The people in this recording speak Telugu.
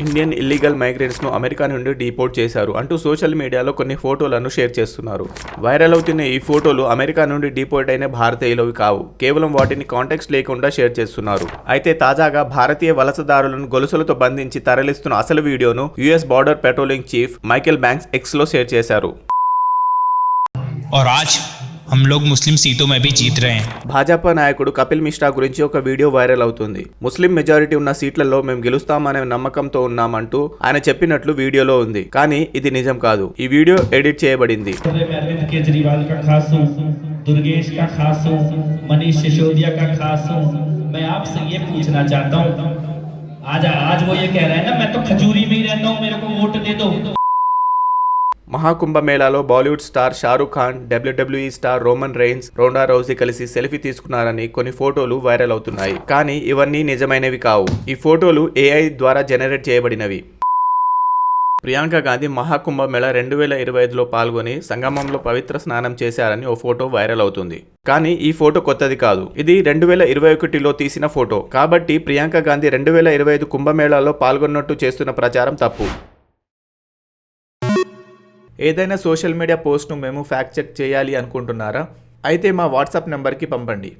ఇండియన్ ఇల్లీగల్ మైగ్రెంట్స్ ను అమెరికా నుండి డిపోర్ట్ చేశారు అంటూ సోషల్ మీడియాలో కొన్ని ఫోటోలను షేర్ చేస్తున్నారు. వైరల్ అవుతున్న ఈ ఫోటోలు అమెరికా నుండి డిపోర్ట్ అయిన భారతీయులవి కావు. కేవలం వాటిని కాంటాక్ట్స్ లేకుండా షేర్ చేస్తున్నారు. అయితే తాజాగా భారతీయ వలసదారులను గొలుసులతో బంధించి తరలిస్తున్న అసలు వీడియోను US border patrolling chief Michael banks X లో షేర్ చేశారు. हम लोग मुस्लिम सीटों में भी जीत रहे हैं. భాజపా నాయకుడు కపిల్ మిశ్రా గురించి ఒక వీడియో వైరల్ అవుతుంది. ముస్లిం మెజారిటీ ఉన్న సీట్లలో మేము గెలుస్తామనే నమ్మకంతో ఉన్నామంటూ ఆయన చెప్పినట్లు వీడియోలో ఉంది. కానీ ఇది నిజం కాదు. ఈ వీడియో ఎడిట్ చేయబడింది. మహాకుంభమేళాలో Bollywood star Shah Rukh Khan, WWE star Roman Reigns, Ronda Rousey కలిసి సెల్ఫీ తీసుకున్నారని కొన్ని ఫోటోలు వైరల్ అవుతున్నాయి. కానీ ఇవన్నీ నిజమైనవి కావు. ఈ ఫోటోలు ఏఐ ద్వారా జనరేట్ చేయబడినవి. ప్రియాంక గాంధీ మహాకుంభమేళా 2025లో పాల్గొని సంగమంలో పవిత్ర స్నానం చేశారని ఓ ఫోటో వైరల్ అవుతుంది. కానీ ఈ ఫోటో కొత్తది కాదు. ఇది 2021లో తీసిన ఫోటో. కాబట్టి ప్రియాంక గాంధీ 2025 కుంభమేళాలో పాల్గొన్నట్టు చేస్తున్న ప్రచారం తప్పు. ఏదైనా సోషల్ మీడియా పోస్ట్ను మేము ఫ్యాక్ట్ చెక్ చేయాలి అనుకుంటున్నారా? అయితే మా వాట్సాప్ నెంబర్కి పంపండి.